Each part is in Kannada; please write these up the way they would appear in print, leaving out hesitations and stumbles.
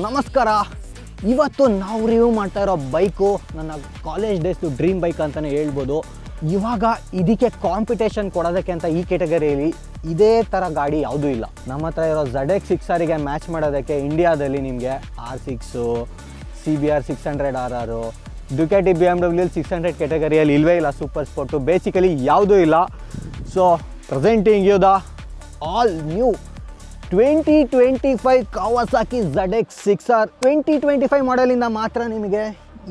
ನಮಸ್ಕಾರ. ಇವತ್ತು ನಾವು ರಿವ್ಯೂ ಮಾಡ್ತಾ ಇರೋ ಬೈಕು ನನ್ನ ಕಾಲೇಜ್ ಡೇಸ್ದು ಡ್ರೀಮ್ ಬೈಕ್ ಅಂತಲೇ ಹೇಳ್ಬೋದು. ಇವಾಗ ಇದಕ್ಕೆ ಕಾಂಪಿಟೇಷನ್ ಕೊಡೋದಕ್ಕೆ ಅಂತ ಈ ಕೆಟಗರಿಯಲ್ಲಿ ಇದೇ ಥರ ಗಾಡಿ ಯಾವುದೂ ಇಲ್ಲ. ನಮ್ಮ ಹತ್ರ ಇರೋ ZX 6R ಮ್ಯಾಚ್ ಮಾಡೋದಕ್ಕೆ ಇಂಡಿಯಾದಲ್ಲಿ ನಿಮಗೆ R6, CBR 600RR, Ducati BMW 600 ಕೆಟಗರಿಯಲ್ಲಿ ಇಲ್ಲವೇ ಇಲ್ಲ. ಸೂಪರ್ ಸ್ಪೋರ್ಟು ಬೇಸಿಕಲಿ ಯಾವುದೂ ಇಲ್ಲ. So presenting you the all new 2025 Kawasaki ZX 6R. 2025 ಮಾಡೆಲಿಂದ ಮಾತ್ರ ನಿಮಗೆ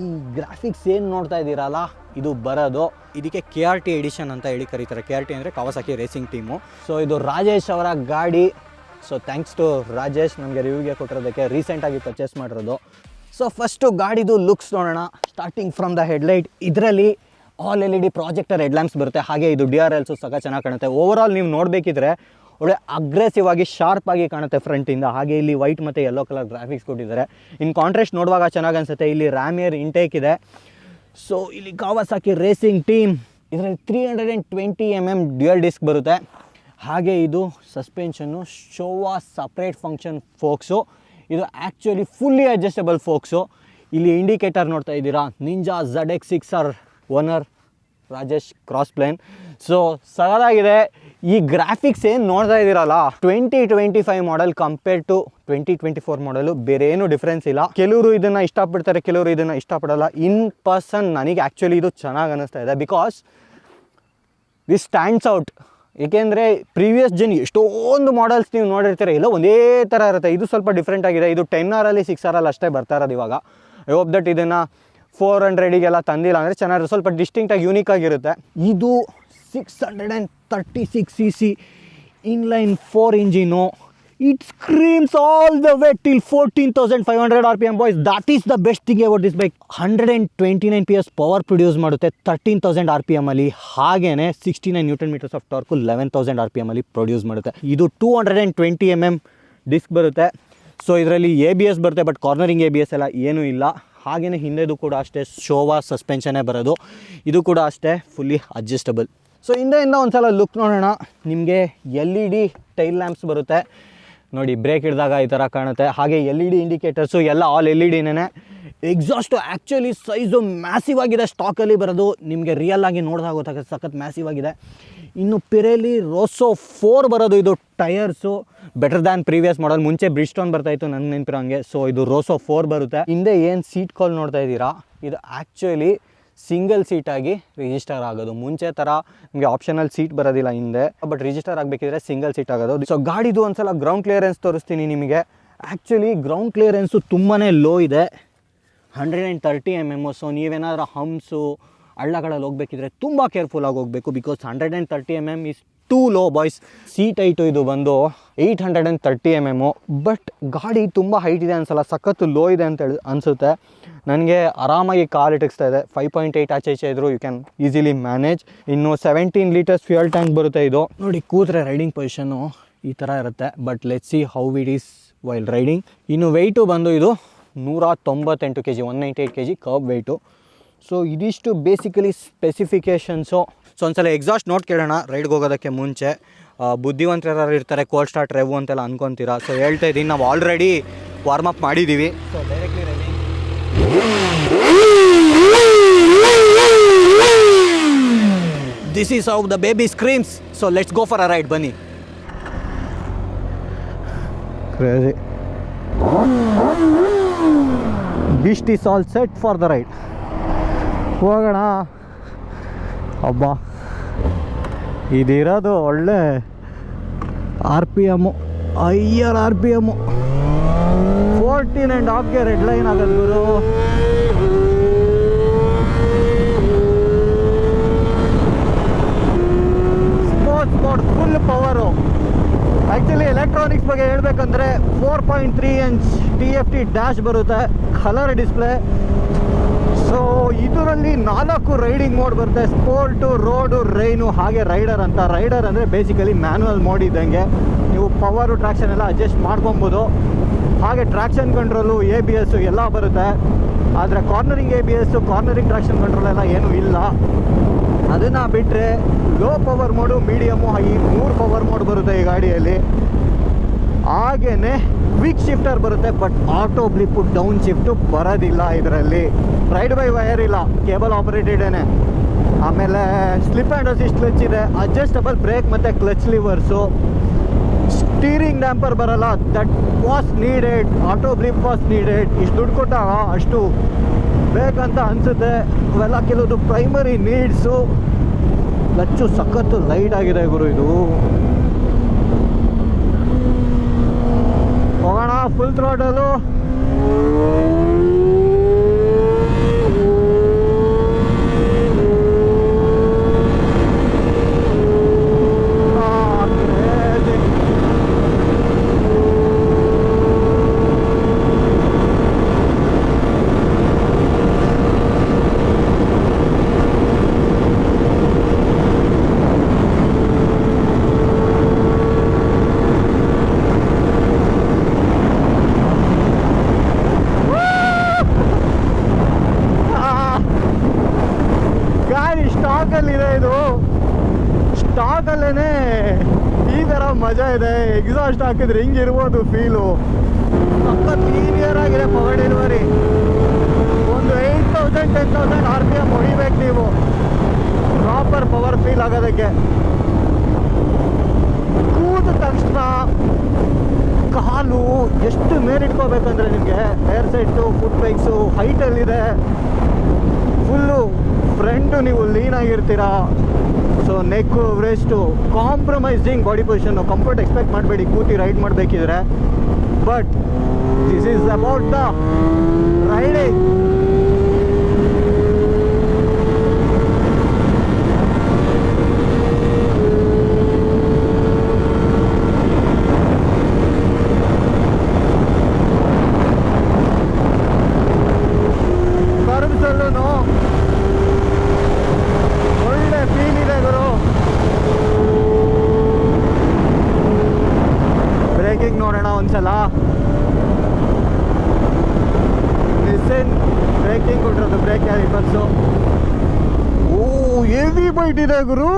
ಈ ಗ್ರಾಫಿಕ್ಸ್ ಏನು ನೋಡ್ತಾ ಇದ್ದೀರಲ್ಲ ಇದು ಬರೋದು. ಇದಕ್ಕೆ KRT ಎಡಿಷನ್ ಅಂತ ಹೇಳಿ ಕರೀತಾರೆ. KRT ಅಂದರೆ ಕಾವಾಸಾಕಿ ರೇಸಿಂಗ್ ಟೀಮು. ಸೊ ಇದು ರಾಜೇಶ್ ಅವರ ಗಾಡಿ. ಸೊ ಥ್ಯಾಂಕ್ಸ್ ಟು ರಾಜೇಶ್ ನಮಗೆ ರಿವ್ಯೂಗೆ ಕೊಟ್ಟಿರೋದಕ್ಕೆ. ರೀಸೆಂಟಾಗಿ ಪರ್ಚೇಸ್ ಮಾಡಿರೋದು. ಸೊ ಫಸ್ಟು ಗಾಡಿದು ಲುಕ್ಸ್ ನೋಡೋಣ. Starting from the headlight. ಇದರಲ್ಲಿ ಆಲ್ LED ಪ್ರಾಜೆಕ್ಟರ್ ಹೆಡ್ಲ್ಯಾಂಪ್ಸ್ ಬರುತ್ತೆ. ಹಾಗೆ ಇದು DRLಸು ಸಹ ಚೆನ್ನಾಗಿ ಕಾಣುತ್ತೆ. ಓವರಾಲ್ ನೀವು ನೋಡಬೇಕಿದ್ರೆ ಒಳ್ಳೆ ಅಗ್ರೆಸಿವ್ ಆಗಿ ಶಾರ್ಪ್ ಆಗಿ ಕಾಣುತ್ತೆ ಫ್ರಂಟಿಂದ. ಹಾಗೆ ಇಲ್ಲಿ ವೈಟ್ ಮತ್ತು ಯೆಲ್ಲೋ ಕಲರ್ ಗ್ರಾಫಿಕ್ಸ್ ಕೊಟ್ಟಿದ್ದಾರೆ. ಇನ್ ಕಾಂಟ್ರಾಸ್ಟ್ ನೋಡುವಾಗ ಚೆನ್ನಾಗಿ ಅನಿಸುತ್ತೆ. ಇಲ್ಲಿ ರ್ಯಾಮಿಯರ್ ಇಂಟೇಕ್ ಇದೆ. ಸೊ ಇಲ್ಲಿ ಕಾವಾಸಾಕಿ ರೇಸಿಂಗ್ ಟೀಮ್. ಇದರಲ್ಲಿ 320 mm ಡ್ಯುಯಲ್ ಡಿಸ್ಕ್ ಬರುತ್ತೆ. ಹಾಗೆ ಇದು suspension Showa separate function forks. ಇದು ಆ್ಯಕ್ಚುಲಿ ಫುಲ್ಲಿ ಅಡ್ಜಸ್ಟಬಲ್ ಫೋಕ್ಸು. ಇಲ್ಲಿ ಇಂಡಿಕೇಟರ್ ನೋಡ್ತಾ ಇದ್ದೀರಾ, Ninja ZX 6R owner Rajesh cross plane. So ಸಗದಾಗಿದೆ. ಈ ಗ್ರಾಫಿಕ್ಸ್ ಏನು ನೋಡ್ತಾ ಇದ್ದೀರಲ್ಲ 2025 ಮಾಡೆಲ್ ಕಂಪೇರ್ ಟು 2024 ಮಾಡೆಲು ಬೇರೆ ಏನು ಡಿಫ್ರೆನ್ಸ್ ಇಲ್ಲ. ಕೆಲವರು ಇದನ್ನು ಇಷ್ಟಪಡ್ತಾರೆ, ಕೆಲವರು ಇದನ್ನು ಇಷ್ಟಪಡಲ್ಲ. ಇನ್ ಪರ್ಸನ್ ನನಗೆ ಆ್ಯಕ್ಚುಲಿ ಇದು ಚೆನ್ನಾಗಿ ಅನ್ನಿಸ್ತಾ ಇದೆ. Because this stands out. ಏಕೆಂದರೆ ಪ್ರೀವಿಯಸ್ ಜನ್ ಎಷ್ಟೊಂದು ಮಾಡೆಲ್ಸ್ ನೀವು ನೋಡಿರ್ತೀರ, ಎಲ್ಲ ಒಂದೇ ಥರ ಇರುತ್ತೆ. ಇದು ಸ್ವಲ್ಪ ಡಿಫ್ರೆಂಟ್ ಆಗಿದೆ. ಇದು 10R 6R ಅಷ್ಟೇ ಬರ್ತಾ ಇರೋದು ಇವಾಗ. ಐ ಹೋಪ್ ದಟ್ ಇದನ್ನು 400ಗೆಲ್ಲ ತಂದಿಲ್ಲ ಅಂದರೆ ಚೆನ್ನಾಗಿರುತ್ತೆ. ಸ್ವಲ್ಪ ಡಿಸ್ಟಿಂಕ್ಟಾಗಿ ಯೂನಿಕ್ ಆಗಿರುತ್ತೆ. ಇದು 636cc inline 4 engine. It screams all the way till 14,500 RPM boys. That is the best thing about this bike. 129 PS power produce ಮಾಡುತ್ತೆ 13,000 RPM ಅಲ್ಲಿ. ಹಾಗೇನೆ 69 Nm ಆಫ್ ಟಾರ್ಕು 11,000 RPM ಅಲ್ಲಿ ಪ್ರೊಡ್ಯೂಸ್ ಮಾಡುತ್ತೆ. ಇದು 220 mm ಡಿಸ್ಕ್ ಬರುತ್ತೆ. ಸೊ ಇದರಲ್ಲಿ ABS ಬರುತ್ತೆ, ಬಟ್ ಕಾರ್ನರಿಂಗ್ ABS ಎಲ್ಲ ಏನೂ ಇಲ್ಲ. ಹಾಗೆಯೇ ಹಿಂದೆದು ಕೂಡ ಅಷ್ಟೇ ಶೋವಾ ಸಸ್ಪೆನ್ಷನ್ನೇ ಬರೋದು. ಇದು ಕೂಡ ಅಷ್ಟೇ ಫುಲ್ಲಿ ಅಡ್ಜಸ್ಟಬಲ್. ಸೊ ಹಿಂದೆಯಿಂದ ಒಂದು ಸಲ ಲುಕ್ ನೋಡೋಣ. ನಿಮಗೆ LED ಟೈಲ್ ಲ್ಯಾಂಪ್ಸ್ ಬರುತ್ತೆ ನೋಡಿ. ಬ್ರೇಕ್ ಹಿಡಿದಾಗ ಈ ಥರ ಕಾಣುತ್ತೆ. ಹಾಗೆ LED ಇಂಡಿಕೇಟರ್ಸು ಎಲ್ಲ ಆಲ್ LEDನೇ. ಎಕ್ಸಾಸ್ಟು ಆ್ಯಕ್ಚುಲಿ ಸೈಜು ಮ್ಯಾಸಿವ್ ಆಗಿದೆ. ಸ್ಟಾಕಲ್ಲಿ ಬರೋದು ನಿಮಗೆ ರಿಯಲ್ ಆಗಿ ನೋಡಿದಾಗ ಗೊತ್ತಾಗುತ್ತೆ, ಸಖತ್ ಮ್ಯಾಸಿವ್ ಆಗಿದೆ. ಇನ್ನು ಪಿರೇಲಿ ರೋಸೋ 4 ಬರೋದು. ಇದು tyres better than previous model. ಮುಂಚೆ ಬ್ರಿಡ್ಸ್ಟೋನ್ ಬರ್ತಾಯಿತ್ತು ನನಗೆ ನೆನಪಿರೋ ಹಂಗೆ. ಸೊ ಇದು ರೋಸೋ 4 ಬರುತ್ತೆ. ಹಿಂದೆ ಏನು ಸೀಟ್ ಕಾಲ್ ನೋಡ್ತಾ ಇದ್ದೀರಾ, ಇದು ಆ್ಯಕ್ಚುಲಿ ಸಿಂಗಲ್ ಸೀಟಾಗಿ ರಿಜಿಸ್ಟರ್ ಆಗೋದು. ಮುಂಚೆ ಥರ ನಿಮಗೆ ಆಪ್ಷನಲ್ ಸೀಟ್ ಬರೋದಿಲ್ಲ ಹಿಂದೆ, ಬಟ್ ರಿಜಿಸ್ಟರ್ ಆಗಬೇಕಿದ್ರೆ ಸಿಂಗಲ್ ಸೀಟ್ ಆಗೋದು. ಸೊ ಗಾಡಿದು ಒಂದ್ಸಲ ಗ್ರೌಂಡ್ ಕ್ಲಿಯರೆನ್ಸ್ ತೋರಿಸ್ತೀನಿ ನಿಮಗೆ. ಆ್ಯಕ್ಚುಲಿ ಗ್ರೌಂಡ್ ಕ್ಲಿಯರೆನ್ಸು ತುಂಬಾ ಲೋ ಇದೆ, 130 mm. ಸೊ ನೀವೇನಾದ್ರೂ ಹಂಪ್ಸು ಹಳ್ಳಗಳಲ್ಲಿ ಹೋಗಬೇಕಿದ್ರೆ ತುಂಬ ಕೇರ್ಫುಲ್ಲಾಗಿ ಹೋಗಬೇಕು. Because 130 mm is two low boys. Seat height ಇದು ಬಂದು 830 mm. ಬಟ್ ಗಾಡಿ ತುಂಬ ಹೈಟ್ ಇದೆ ಅನ್ಸಲ್ಲ, ಸಖತ್ತು ಲೋ ಇದೆ ಅಂತ ಅನಿಸುತ್ತೆ ನನಗೆ. ಆರಾಮಾಗಿ ಕಾರ್ ಇಟ್ಟಿಸ್ತಾ ಇದೆ. 5.8 ಆಚೆ ಈಚೆ ಇದ್ದರೂ ಯು ಕ್ಯಾನ್ ಈಸಿಲಿ ಮ್ಯಾನೇಜ್. ಇನ್ನು 17 ಲೀಟರ್ಸ್ ಫ್ಯೂಯಲ್ ಟ್ಯಾಂಕ್ ಬರುತ್ತೆ ಇದು. ನೋಡಿ ಕೂತ್ರೆ ರೈಡಿಂಗ್ ಪೊಸಿಷನ್ನು ಈ ಥರ ಇರುತ್ತೆ. But let's see how it is while riding. ಇನ್ನು ವೆಯ್ಟು ಬಂದು ಇದು 198 kg, 198 kg curb weight. So ಇದಿಷ್ಟು ಬೇಸಿಕಲಿ ಸ್ಪೆಸಿಫಿಕೇಷನ್ಸು. ಸೊ ಒಂದ್ಸಲ ಎಕ್ಸಾಸ್ಟ್ ನೋಟ್ ಕೇಳೋಣ ರೈಡ್ಗೆ ಹೋಗೋದಕ್ಕೆ ಮುಂಚೆ. ಬುದ್ಧಿವಂತರು ಇರ್ತಾರೆ, ಕೋಲ್ಡ್ ಸ್ಟಾರ್ಟ್ ರೆವ್ ಅಂತೆಲ್ಲ ಅನ್ಕೊತೀರಾ. ಸೊ ಹೇಳ್ತಾ ಇದ್ದೀನಿ, ನಾವು ಆಲ್ರೆಡಿ ವಾರ್ಮ್ ಅಪ್ ಮಾಡಿದ್ದೀವಿ. So directly riding. This is how the baby screams. So let's go for a ride, ಬನ್ನಿ. Crazy. Beast is all set for the ride. ಹೋಗೋಣ. ಅಬ್ಬಾ ಇದಿರೋದು ಒಳ್ಳೆ RPM, ಹೈಯರ್ RPM. 14.5ಗೆ ರೆಡ್ ಲೈನ್ ಆಗೋದು ಗುರು. Sports mode full power. Actually electronics ಬಗ್ಗೆ ಹೇಳ್ಬೇಕಂದ್ರೆ 4.3 inch TFT ಡ್ಯಾಶ್ ಬರುತ್ತೆ, ಕಲರ್ ಡಿಸ್ಪ್ಲೇ. ಸೊ ಇದರಲ್ಲಿ 4 ರೈಡಿಂಗ್ ಮೋಡ್ ಬರುತ್ತೆ. ಸ್ಪೋರ್ಟು, ರೋಡು, ರೈನು, ಹಾಗೆ ರೈಡರ್ ಅಂತ. ರೈಡರ್ ಅಂದರೆ ಬೇಸಿಕಲಿ ಮ್ಯಾನ್ಯಲ್ ಮೋಡ್ ಇದ್ದಂಗೆ. ನೀವು ಪವರು, ಟ್ರ್ಯಾಕ್ಷನ್ ಎಲ್ಲ ಅಡ್ಜಸ್ಟ್ ಮಾಡ್ಕೊಬೋದು. ಹಾಗೆ ಟ್ರ್ಯಾಕ್ಷನ್ ಕಂಟ್ರೋಲು, ABS ಎಲ್ಲ ಬರುತ್ತೆ. ಆದರೆ cornering ABS, cornering traction control ಎಲ್ಲ ಏನೂ ಇಲ್ಲ. ಅದನ್ನು ಬಿಟ್ಟರೆ low power mode, medium, high 3 power mode ಬರುತ್ತೆ ಈ ಗಾಡಿಯಲ್ಲಿ. ಹಾಗೇನೆ ಕ್ವಿಕ್ ಶಿಫ್ಟರ್ ಬರುತ್ತೆ, ಬಟ್ ಆಟೋ ಬ್ಲಿಪ್ಪು ಡೌನ್ ಶಿಫ್ಟು ಬರೋದಿಲ್ಲ ಇದರಲ್ಲಿ. ರೈಡ್ ಬೈ ವೈರ್ ಇಲ್ಲ, ಕೇಬಲ್ ಆಪರೇಟೆಡೇನೆ. ಆಮೇಲೆ ಸ್ಲಿಪ್ ಆ್ಯಂಡ್ ಅಸಿಸ್ಟ್ ಕ್ಲಚ್ ಇದೆ, ಅಡ್ಜಸ್ಟಬಲ್ ಬ್ರೇಕ್ ಮತ್ತು ಕ್ಲಚ್ ಲಿವರ್ಸು. ಸ್ಟೀರಿಂಗ್ ಡ್ಯಾಂಪರ್ ಬರಲ್ಲ, that was needed. Auto blip was needed. ಇಷ್ಟು ದುಡ್ಡು ಕೊಟ್ಟಾಗ ಅಷ್ಟು ಬೇಕಂತ ಅನಿಸುತ್ತೆ. ಅವೆಲ್ಲ ಕೆಲವೊಂದು ಪ್ರೈಮರಿ ನೀಡ್ಸು. ಕ್ಲಚ್ಚು ಸಖತ್ತು ಲೈಟ್ ಆಗಿದೆ ಗುರು ಇದು. ಹೋಗೋಣ ಫುಲ್ ಥ್ರಾಟಲು. ಸ್ಟಾಕಲ್ಲಿದೆ ಇದು. ಸ್ಟಾಕಲ್ಲೇ ಈ ಥರ ಮಜಾ ಇದೆ. ಎಕ್ಸಾಸ್ಟ್ ಹಾಕಿದ್ರೆ ಹಿಂಗಿರ್ಬೋದು ಫೀಲು. ಸಖತ್ ಲೀನಿಯರ್ ಆಗಿದೆ ಪವರ್ ಡೆಲಿವರಿ. ಒಂದು 8000 10,000 RPM ಹೊಡಿಬೇಕು ನೀವು ಪ್ರಾಪರ್ ಪವರ್ ಫೀಲ್ ಆಗೋದಕ್ಕೆ. ಕೂದ ತಕ್ಷಣ ಕಾಲು ಎಷ್ಟು ಮೇಲಿಟ್ಕೋಬೇಕಂದ್ರೆ ನಿಮಗೆ ಏರ್ ಸೈಟು ಫುಟ್ ಬೈಕ್ಸು ಹೈಟಲ್ಲಿದೆ. ಫುಲ್ಲು ಫ್ರಂಟು ನೀವು ಲೀನ್ ಆಗಿರ್ತೀರಾ. So neck rest compromising body position. Comfort expect ಮಾಡಬೇಡಿ ಕೂತಿ ರೈಡ್ ಮಾಡಬೇಕಿದ್ರೆ. But this is about the riding. ಕರ್ವ್ಸಲ್ಲೂ ಒಳ್ಳೆ ಫೀಲ್ ಇದೆ ಗುರು. ಬ್ರೇಕಿಂಗ್ ನೋಡೋಣ ಒಂದ್ಸಲ. ನಿಸ್ಸೆನ್ ಬ್ರೇಕಿಂಗ್ ಕೊಟ್ಟಿರೋದು, brake calipers. Oh heavy bite ಇದೆ ಗುರು.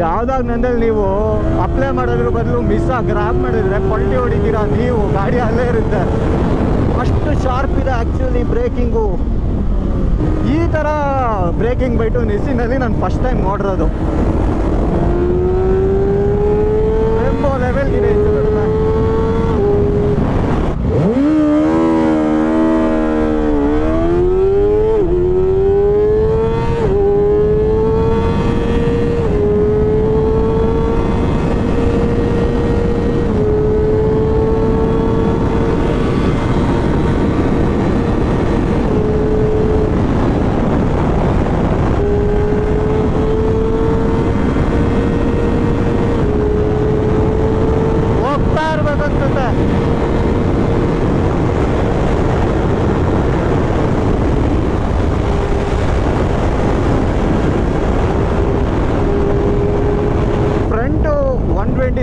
ಯಾವ್ದಾಗ ನಂದಲ್ಲಿ ನೀವು ಅಪ್ಲೈ ಮಾಡೋದ್ರ ಬದಲು ಗ್ರಾಬ್ ಮಾಡಿದ್ರೆ ಪಲ್ಟಿ ಹೊಡಿತೀರಾ ನೀವು. ಗಾಡಿ ಅಲ್ಲೇ ಇರುತ್ತೆ, ಅಷ್ಟು ಶಾರ್ಪ್ ಇದೆ ಆ್ಯಕ್ಚುಲಿ ಬ್ರೇಕಿಂಗು. ಈ ಥರ ಬ್ರೇಕಿಂಗ್ ಬೈಟು ನಿಸ್ಸಿನಲ್ಲಿ ನಾನು ಫಸ್ಟ್ ಟೈಮ್ ನೋಡಿರೋದು. ರೆಂಬೋ ಲೆವೆಲ್ಗಿದೆ ಹೆಚ್ಚು ಕಡಿಮೆ.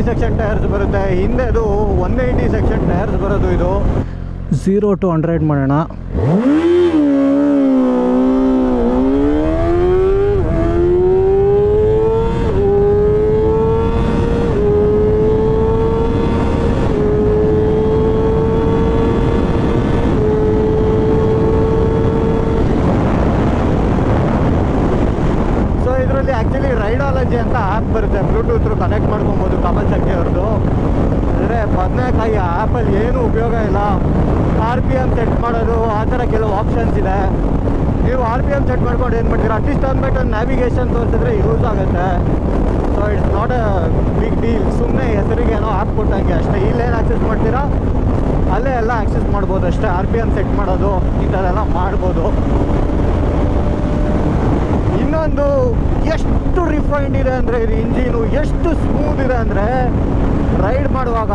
ಸೆಕ್ಷನ್ ಟೈರ್ಸ್ ಬರುತ್ತೆ, ಹಿಂದೆದು 180 ಸೆಕ್ಷನ್ ಟೈರ್ಸ್ ಬರೋದು. ಇದು 0 to 100 ಮಾಡೋಣ. ಆ್ಯಕ್ಚುಲಿ ರೈಡಾಲಜಿ ಅಂತ ಆ್ಯಪ್ ಬರುತ್ತೆ, ಬ್ಲೂಟೂತ್ ಕನೆಕ್ಟ್ ಮಾಡ್ಕೊಬೋದು ಕಮಲ್ ಶೆಟ್ಟಿ ಅವ್ರದ್ದು. ಅಂದರೆ ಬದನೇಕಾಯಿ ಆ್ಯಪಲ್ಲಿ ಏನೂ ಉಪಯೋಗ ಇಲ್ಲ. RPM ಸೆಟ್ ಮಾಡೋದು ಆ ಥರ ಕೆಲವು ಆಪ್ಷನ್ಸ್ ಇದೆ. ನೀವು RPM ಸೆಟ್ ಮಾಡ್ಕೊಂಡು ಏನು ಮಾಡ್ತೀರಾ, ಅಟ್ಲೀಸ್ಟ್ ಅಂದ್ಬಿಟ್ಟು ನ್ಯಾವಿಗೇಷನ್ ತೋರಿಸಿದ್ರೆ ಯೂಸ್ ಆಗುತ್ತೆ. So it's not a big deal. ಸುಮ್ಮನೆ ಹೆಸರಿಗೆ ಏನೋ ಆ್ಯಪ್ ಕೊಟ್ಟಂಗೆ ಅಷ್ಟೇ. ಇಲ್ಲೇನು ಆಕ್ಸೆಸ್ ಮಾಡ್ತೀರಾ ಅಲ್ಲೇ ಎಲ್ಲ ಆಕ್ಸೆಸ್ ಮಾಡ್ಬೋದು ಅಷ್ಟೇ. RPM ಸೆಟ್ ಮಾಡೋದು ಈ ಥರ ಮಾಡ್ಬೋದು. ಇನ್ನೊಂದು ಎಷ್ಟು ರಿಫೈನ್ಡ್ ಇದೆ ಅಂದರೆ ಇದು ಇಂಜಿನು, ಎಷ್ಟು ಸ್ಮೂತ್ ಇದೆ ಅಂದರೆ ರೈಡ್ ಮಾಡುವಾಗ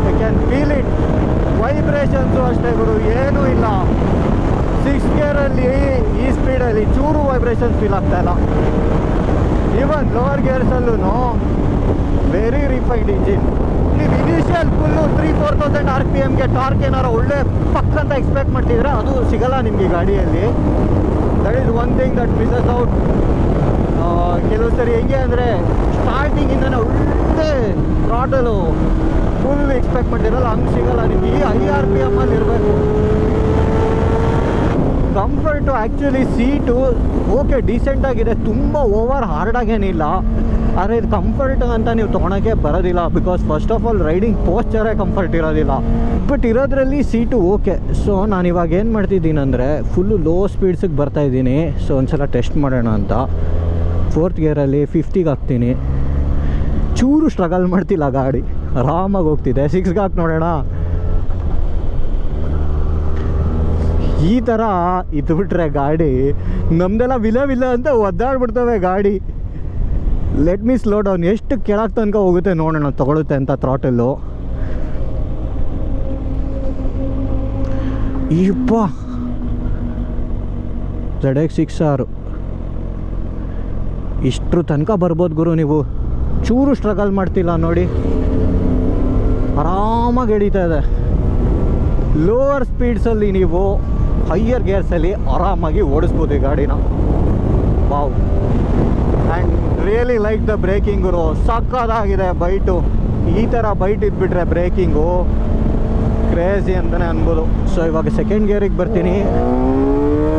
you can feel it. Vibrations ಅಷ್ಟೇ ಗುರು, ಏನೂ ಇಲ್ಲ. 6 ಗೇರಲ್ಲಿ ಈ ಸ್ಪೀಡಲ್ಲಿ ಚೂರು ವೈಬ್ರೇಷನ್ಸ್ ಫೀಲ್ ಆಗ್ತಾಯಿಲ್ಲ. ಈವನ್ ಲೋವರ್ ಗೇರ್ಸಲ್ಲೂ ವೆರಿ ರಿಫೈನ್ಡ್ ಇಂಜಿನ್. ನೀವು ಇನಿಷಿಯಲ್ ಫುಲ್ಲು 3,000-4,000 RPMಗೆ ಟಾರ್ಕ್ ಏನಾರು ಒಳ್ಳೆ ಪಕ್ ಅಂತ ಎಕ್ಸ್ಪೆಕ್ಟ್ ಮಾಡ್ತಿದ್ರೆ ಅದು ಸಿಗಲ್ಲ ನಿಮಗೆ ಗಾಡಿಯಲ್ಲಿ. That is one thing that Mrs out. ಕೆಲವು ಸರಿ ಹೆಂಗೆ ಅಂದರೆ ಸ್ಟಾರ್ಟಿಂಗಿಂದನೇ ಒಳ್ಳೆ ಥ್ರಾಟಲು ಫುಲ್ ಎಕ್ಸ್ಪೆಕ್ಟ್ ಮಾಡಿರಲ್ಲ, ಹಂಗೆ ಸಿಗಲ್ಲ ನಿಮ್ಗೆ. ಈ RPM ಅಲ್ಲಿ ಇರಬೇಕು. ಕಂಫರ್ಟು ಆ್ಯಕ್ಚುಲಿ ಸೀಟು ಓಕೆ ಡೀಸೆಂಟಾಗಿದೆ, ತುಂಬ ಓವರ್ ಹಾರ್ಡಾಗೇನಿಲ್ಲ. ಆದರೆ ಇದು ಕಂಫರ್ಟ್ ಅಂತ ನೀವು ತೊಗೊಳಕ್ಕೆ ಬರೋದಿಲ್ಲ, because first of all riding ಪೋಸ್ಚರೇ ಕಂಫರ್ಟ್ ಇರೋದಿಲ್ಲ. ಬಟ್ ಇರೋದ್ರಲ್ಲಿ ಸೀಟು ಓಕೆ. ಸೊ ನಾನು ಇವಾಗ ಏನು ಮಾಡ್ತಿದ್ದೀನಿ ಅಂದರೆ ಫುಲ್ಲು ಲೋ ಸ್ಪೀಡ್ಸಿಗೆ ಬರ್ತಾಯಿದ್ದೀನಿ. ಸೊ ಒಂದ್ಸಲ ಟೆಸ್ಟ್ ಮಾಡೋಣ ಅಂತ 4th ಗೇರಲ್ಲಿ 50ಗೆ ಹಾಕ್ತೀನಿ. ಚೂರು ಸ್ಟ್ರಗಲ್ ಮಾಡ್ತಿಲ್ಲ, ಗಾಡಿ ಆರಾಮಾಗಿ ಹೋಗ್ತಿದೆ. 6ಗೆ ಹಾಕಿ ನೋಡೋಣ. ಈ ಥರ ಇದ್ಬಿಟ್ರೆ ಗಾಡಿ ನಮ್ಮದೆಲ್ಲ ವಿಲ ಅಂತ ಒದ್ದಾಡ್ಬಿಡ್ತವೆ ಗಾಡಿ. Let me slow down. ಎಷ್ಟು ಕೆಳಗೆ ತನಕ ಹೋಗುತ್ತೆ ನೋಡೋಣ ತಗೊಳುತ್ತೆ ಅಂತ ಥ್ರಾಟಲ್ಲು. ಇಪ್ಪ ZX6R ಇಷ್ಟ್ರ ತನಕ ಬರ್ಬೋದು ಗುರು. ನೀವು ಚೂರು ಸ್ಟ್ರಗಲ್ ಮಾಡ್ತಿಲ್ಲ ನೋಡಿ, ಆರಾಮಾಗಿ ಎಳೀತಾ ಇದೆ. ಲೋವರ್ ಸ್ಪೀಡ್ಸಲ್ಲಿ ನೀವು ಹೈಯರ್ ಗೇರ್ಸಲ್ಲಿ ಆರಾಮಾಗಿ ಓಡಿಸ್ಬೋದು ಈ ಗಾಡಿನ. Wow. And really like the braking, ಸಕ್ಕದಾಗಿದೆ ಬೈಟು. ಈ ಥರ ಬೈಟ್ ಇದ್ಬಿಟ್ರೆ ಬ್ರೇಕಿಂಗು ಕ್ರೇಜಿ ಅಂತಲೇ ಅನ್ಬೋದು. ಸೊ ಇವಾಗ 2nd ಗೇರಿಗೆ ಬರ್ತೀನಿ.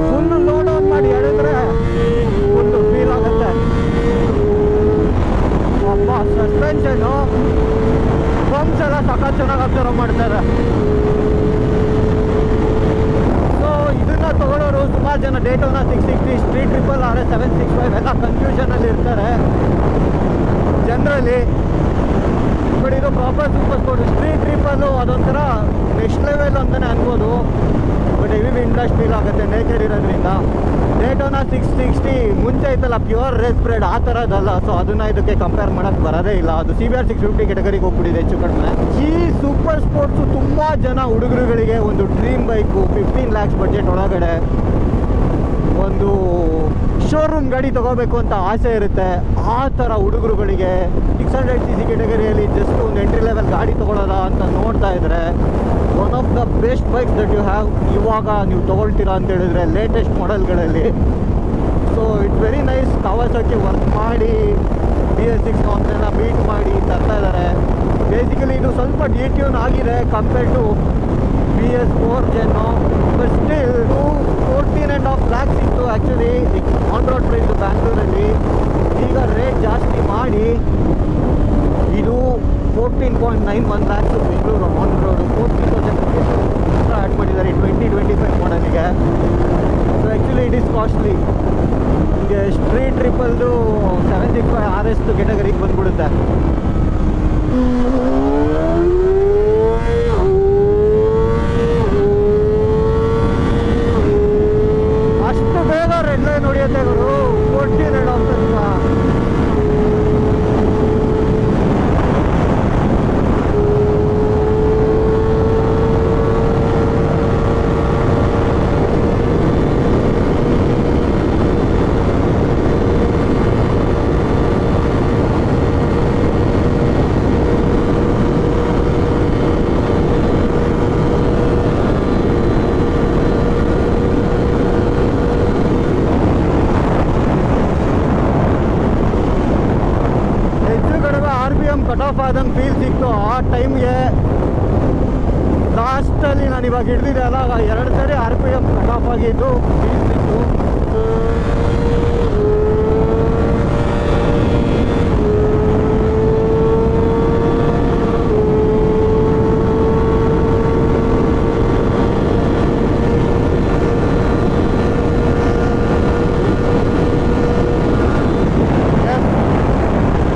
ಫುಲ್ಲು ಲೋಡ್ ಆನ್ ಮಾಡಿ ಹೇಳಿದ್ರೆ ಫುಲ್ಲು ಫೀಲ್ ಆಗುತ್ತೆ. ಅಪ್ಪ ಸಸ್ಪೆನ್ಷನ್ನು ಪಂಪ್ಸ್ ಎಲ್ಲ ಸಖತ್ ಚೆನ್ನಾಗಿ ಅಬ್ಸರ್ವ್ ಮಾಡ್ತಾರೆ. ಸೊ ಇದನ್ನು ತೊಗೊಳ್ಳೋರು ಸುಮಾರು ಜನ ಡೇಟೋನಾ 660, ಸ್ಟ್ರೀಟ್ ಟ್ರಿಪಲ್ RS 765 ಎಲ್ಲ ಕನ್ಫ್ಯೂಷನಲ್ಲಿ ಇರ್ತಾರೆ ಜನರಲಿ. ಬಟ್ ಇದು ಪ್ರಾಪರ್ ಸೂಪರ್ ಸ್ಪೋರ್ಟ್. ಸ್ಟ್ರೀಟ್ ಟ್ರಿಪಲ್ಲು ಅದೊಂಥರ ನೆಕ್ಸ್ಟ್ ಲೆವೆಲ್ ಅಂತಲೇ ಅನ್ಬೋದು. ಬಟ್ ಹೆವಿ ಇಂಟ್ರೆಸ್ಟ್ ಫೀಲ್ ಆಗುತ್ತೆ ನೇಚರ್ ಇರೋದ್ರಿಂದ. ಡೇಟೋನಾ 660 ಮುಂಚೆ ಇತ್ತಲ್ಲ ಪ್ಯೂರ್ ರೇಸ್ ಬ್ರೇಡ್, ಆ ಥರದ್ದಲ್ಲ. ಸೊ ಅದನ್ನು ಇದಕ್ಕೆ ಕಂಪೇರ್ ಮಾಡೋಕ್ಕೆ ಬರೋದೇ ಇಲ್ಲ. ಅದು CBR 650 ಕೆಟಗರಿಗೆ ಹೋಗ್ಬಿಟ್ಟಿದೆ ಹೆಚ್ಚು ಕಡಿಮೆ. ಈ ಸೂಪರ್ ಸ್ಪೋರ್ಟ್ಸು ತುಂಬ ಜನ ಹುಡುಗರುಗಳಿಗೆ ಒಂದು ಡ್ರೀಮ್ ಬೈಕು. 15 lakhs ಬಡ್ಜೆಟ್ ಒಳಗಡೆ ಒಂದು ಶೋರೂಮ್ ಗಾಡಿ ತೊಗೋಬೇಕು ಅಂತ ಆಸೆ ಇರುತ್ತೆ. ಆ ಥರ ಹುಡುಗರುಗಳಿಗೆ 600cc ಕೆಟಗರಿಯಲ್ಲಿ ಜಸ್ಟ್ ಒಂದು ಎಂಟ್ರಿ ಲೆವೆಲ್ ಗಾಡಿ ತೊಗೊಳ್ಳೋದ ಅಂತ ನೋಡ್ತಾ ಇದ್ದರೆ one of the best bikes that you have ಇವಾಗ ನೀವು ತೊಗೊಳ್ತೀರಾ ಅಂತ ಹೇಳಿದ್ರೆ ಲೇಟೆಸ್ಟ್ ಮಾಡೆಲ್ಗಳಲ್ಲಿ. So it's very nice. Kawasaki work ಮಾಡಿ BS6 ನಾರ್ಮ್ಸನ್ನ ಬೀಟ್ ಮಾಡಿ ತರ್ತಾ ಇದ್ದಾರೆ. ಬೇಸಿಕಲಿ ಇದು ಸ್ವಲ್ಪ ಡಿಟ್ಯೂನ್ ಆಗಿದೆ compare to BS4 gen. But still 14.5 lakhs ಇತ್ತು ಆ್ಯಕ್ಚುಲಿ ಆನ್ ರೋಡ್ ಪ್ರೈಸ್ ಬ್ಯಾಂಗ್ಳೂರಲ್ಲಿ. ಈಗ ರೇಟ್ ಜಾಸ್ತಿ ಮಾಡಿ ಇದು 14.91 lakhs Bengaluru on road. 40,000 extra add ಮಾಡಿದ್ದಾರೆ 2025 ಮಾಡಲಿಗೆ. So actually it is costly. ನಿಮಗೆ ಸ್ಟ್ರೀಟ್ ಟ್ರಿಪಲ್ದು 765 RS ಕೆಟಗರಿಗೆ ಬಂದ್ಬಿಡುತ್ತೆ. ಅಷ್ಟು ಬೇಗ ರೆಡ್ ಲೈನ್ ಹೊಡೆಯುತ್ತೆ ಗುರು. 14 ಆಫ್ ತನಕ. ಕಟ್ ಆಫ್ ಆದಂಗೆ ಫೀಲ್ ಸಿಕ್ತು ಆ ಟೈಮ್ಗೆ. ಲಾಸ್ಟಲ್ಲಿ ನಾನು ಇವಾಗ ಹಿಡಿದಿದೆ ಅಲ್ಲ, 2 ಸರಿ RPM ಕಟ್ ಆಫ್ ಆಗಿದ್ದು ಫೀಲ್ ಸಿಕ್ತು.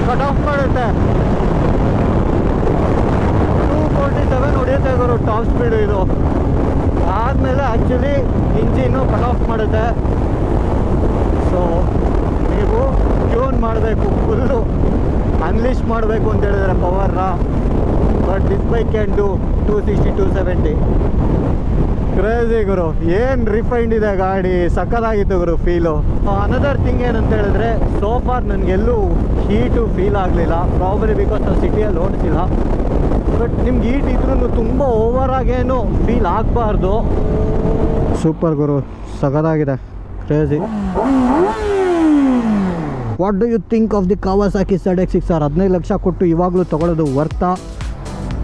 ಕಟ್ ಆಫ್ ಮಾಡುತ್ತೆ. 247 ಹೊಡೆಯುತ್ತೆ ಗುರು ಟಾಪ್ ಸ್ಪೀಡು. ಇದು ಆದಮೇಲೆ ಆ್ಯಕ್ಚುಲಿ ಇಂಜಿನ್ನು ಕಟ್ ಆಫ್ ಮಾಡುತ್ತೆ. ಸೊ ನೀವು ಟ್ಯೂನ್ ಮಾಡಬೇಕು, ಫುಲ್ಲು ಅನ್ಲೀಶ್ ಮಾಡಬೇಕು ಅಂತ ಹೇಳಿದ್ರೆ ಪವರ್ನ. But this bike can do 260, 270. Crazy ಗುರು. ಏನು ರಿಫೈಂಡ್ ಇದೆ ಗಾಡಿ, ಸಕ್ಕತ್ತಾಗಿತ್ತು ಗುರು ಫೀಲು. ಅನದರ್ ಥಿಂಗ್ ಏನಂತ ಹೇಳಿದ್ರೆ ಸೋ ಫಾರ್ ನನಗೆಲ್ಲೂ ಹೀಟು ಫೀಲ್ ಆಗಲಿಲ್ಲ. ಪ್ರಾಬಲಿ ಬಿಕಾಸ್ ನಾವು ಸಿಟಿಯಲ್ಲಿ ಓಡಿಸಿಲ್ಲ. ಬಟ್ ನಿಮ್ಗೆ ಹೀಟ್ ಇದ್ರೂ ತುಂಬ ಓವರಾಗೇನು ಫೀಲ್ ಆಗಬಾರ್ದು. ಸೂಪರ್ ಗುರು, ಸಕ್ಕತ್ತಾಗಿದೆ, crazy. What do you think of the Kawasaki ZX-6 sir? 15 lakh ಕೊಟ್ಟು ಇವಾಗಲೂ ತೊಗೊಳ್ಳೋದು ವರ್ತಾ,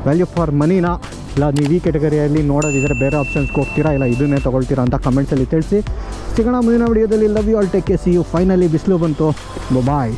ವ್ಯಾಲ್ಯೂ ಫಾರ್ ಮನಿನಾ? ಇಲ್ಲ ನೀವು ಈ ಕೆಟಗರಿಯಲ್ಲಿ ನೋಡೋದಿದ್ರೆ ಬೇರೆ ಆಪ್ಷನ್ಸ್ಗೆ ಹೋಗ್ತೀರಾ, ಇಲ್ಲ ಇದನ್ನೇ ತೊಗೊಳ್ತೀರಾ ಅಂತ ಕಮೆಂಟ್ಸಲ್ಲಿ ತಿಳಿಸಿ. ಸಿಗೋಣ ಮುಂದಿನ ವಿಡಿಯೋದಲ್ಲಿ. Love you all, take care, see you. Finally ಬಿಸಿಲು ಬಂತು, ಬಾಯ್.